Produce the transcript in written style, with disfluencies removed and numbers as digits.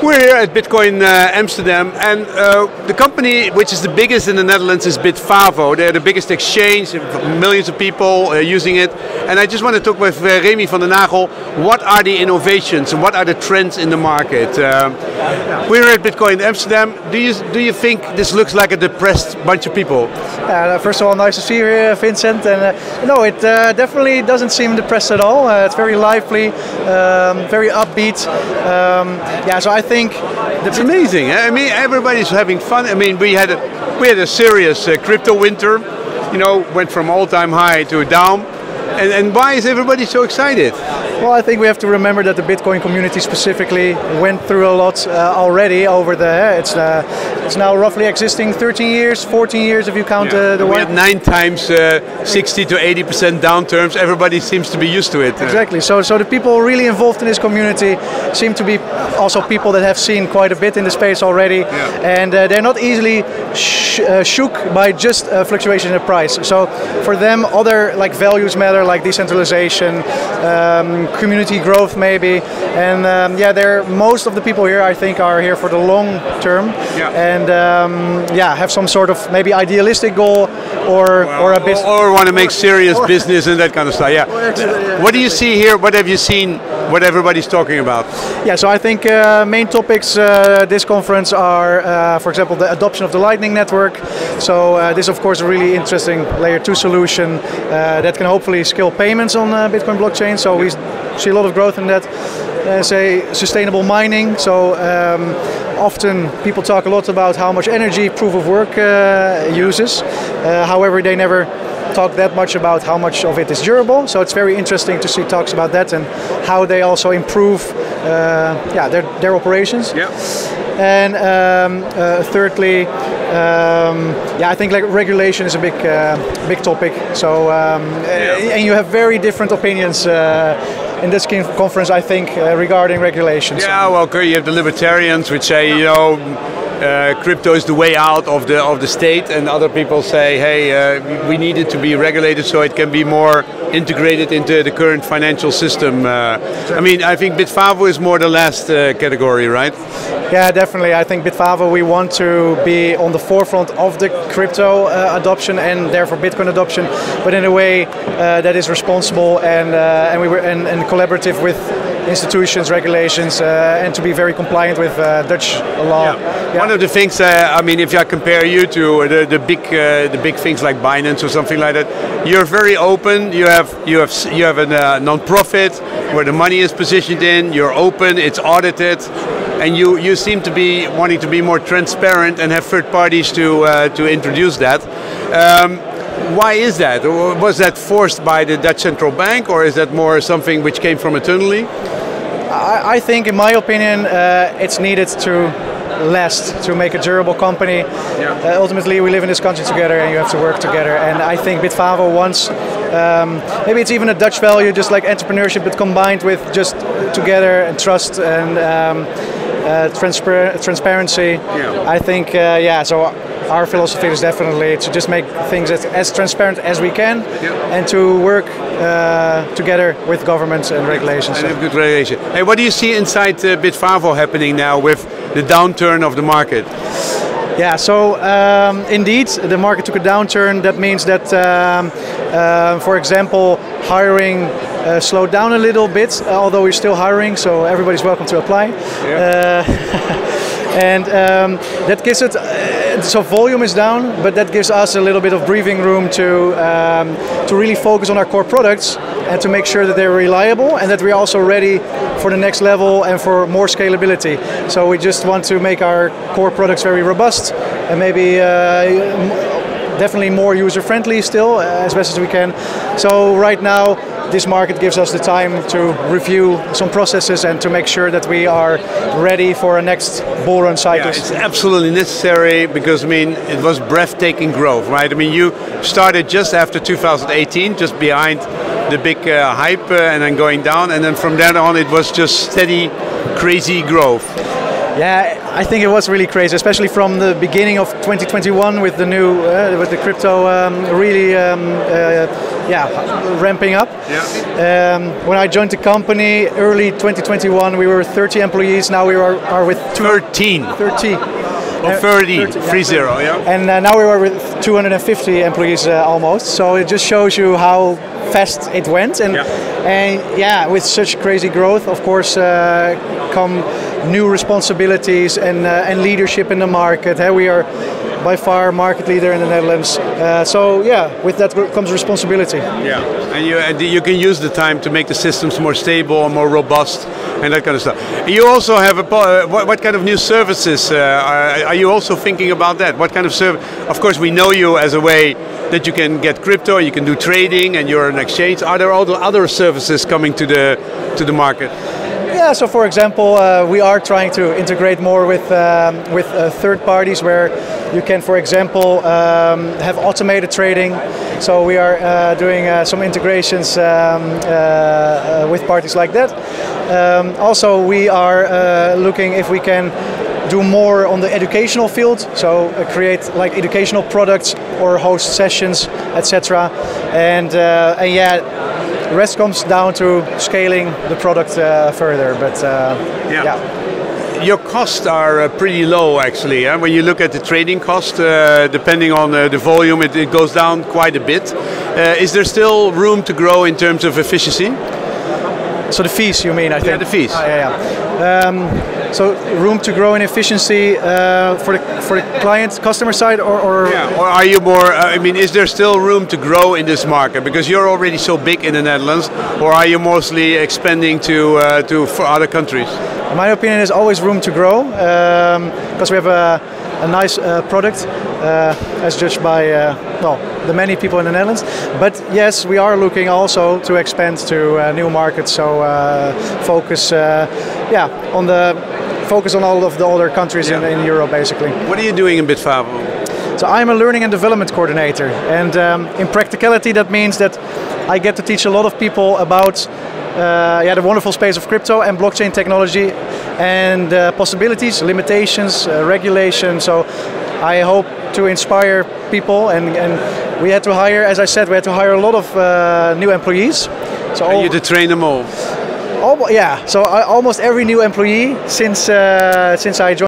We're here at Bitcoin Amsterdam, and the company which is the biggest in the Netherlands is Bitvavo. They're the biggest exchange, millions of people using it. And I just want to talk with Rémy van Nagel. What are the innovations and what are the trends in the market? We're at Bitcoin Amsterdam. Do you think this looks like a depressed bunch of people? First of all, nice to see you here, Vincent. And no, it definitely doesn't seem depressed at all. It's very lively, very upbeat. So I think it's amazing. I mean, everybody's having fun. I mean, we had a serious crypto winter. You know, went from all-time high to down. And why is everybody so excited? Well, I think we have to remember that the Bitcoin community specifically went through a lot already over it's now roughly existing 13 years, 14 years if you count the we had 9 times 60 to 80% downturns. Everybody seems to be used to it. Exactly. So the people really involved in this community seem to be also people that have seen quite a bit in the space already, and they're not easily shook by just fluctuation in the price. So for them, other like values matter, like decentralization, community growth maybe, and most of the people here I think are here for the long term, and have some sort of maybe idealistic goal or a business, or want to make serious business and that kind of stuff. What do you see here? What have you seen? What everybody's talking about? So I think main topics this conference are, for example, the adoption of the Lightning Network. So this, of course, a really interesting layer 2 solution that can hopefully scale payments on Bitcoin blockchain. So we see a lot of growth in that. Say sustainable mining. So often people talk a lot about how much energy proof of work uses. However, they never talk that much about how much of it is durable. So it's very interesting to see talks about that and how they also improve their operations. And thirdly, I think like regulation is a big topic. So and you have very different opinions in this conference, I think, regarding regulations. You have the libertarians which say, crypto is the way out of the state, and other people say, hey, we need it to be regulated so it can be more integrated into the current financial system. I mean, I think Bitvavo is more the last category, right? Yeah, definitely. I think Bitvavo, we want to be on the forefront of the crypto adoption and therefore Bitcoin adoption, but in a way that is responsible and collaborative with institutions, regulations, and to be very compliant with Dutch law. One of the things, I mean, if I compare you to the big things like Binance or something like that, you're very open. You have a non-profit where the money is positioned in. You're open. It's audited. And you seem to be wanting to be more transparent and have third parties to introduce that. Why is that? Was that forced by the Dutch Central Bank, or is that more something which came from internally? I think, in my opinion, it's needed to last, to make a durable company. Ultimately, we live in this country together and you have to work together. And I think Bitvavo wants, maybe it's even a Dutch value, just like entrepreneurship, but combined with just together and trust and transparency. I think, so our philosophy is definitely to just make things as transparent as we can and to work together with governments and regulations. And have good regulation. Hey, what do you see inside Bitvavo happening now with the downturn of the market? Indeed, the market took a downturn. That means that, for example, hiring slowed down a little bit, although we're still hiring, so everybody's welcome to apply. That gives it, so volume is down, but that gives us a little bit of breathing room to really focus on our core products and to make sure that they're reliable and that we're also ready for the next level and for more scalability. So we just want to make our core products very robust and maybe definitely more user-friendly still, as best as we can. So right now, this market gives us the time to review some processes and to make sure that we are ready for a next bull run cycle. It's absolutely necessary because, I mean, it was breathtaking growth, right? I mean, you started just after 2018, just behind the big hype and then going down, and then from then on it was just steady, crazy growth. I think it was really crazy, especially from the beginning of 2021 with the new with the crypto really ramping up. Yeah. When I joined the company early 2021, we were 30 employees. Now we are with 13. 30. Or 30, 30, yeah. And now we are with 250 employees almost. So it just shows you how fast it went. And with such crazy growth, of course, come new responsibilities and leadership in the market. We are by far market leader in the Netherlands. With that comes responsibility. Yeah, and you can use the time to make the systems more stable and more robust and that kind of stuff. You also have what kind of new services are you also thinking about that? What kind of service? Of course, we know you as a way that you can get crypto, you can do trading, and you're an exchange. Are there other services coming to the market? Yeah, so for example, we are trying to integrate more with third parties where you can, for example, have automated trading. So we are doing some integrations with parties like that. Also, we are looking if we can do more on the educational field, so create like educational products or host sessions, etc. And the rest comes down to scaling the product further. But your costs are pretty low actually. When you look at the trading cost, depending on the volume, it goes down quite a bit. Is there still room to grow in terms of efficiency? So the fees, you mean? I think. Yeah, the fees. So room to grow in efficiency for the customer side, or are you more? Is there still room to grow in this market because you're already so big in the Netherlands, or are you mostly expanding to other countries? In my opinion, there's always room to grow because we have a nice product, as judged by the many people in the Netherlands. But yes, we are looking also to expand to new markets. So focus on all of the other countries in Europe, basically. What are you doing in Bitvavo? So I'm a learning and development coordinator, and in practicality that means that I get to teach a lot of people about the wonderful space of crypto and blockchain technology and possibilities, limitations, regulation. So I hope to inspire people, and we had to hire, as I said, a lot of new employees. So and you had to train them all? So almost every new employee since I joined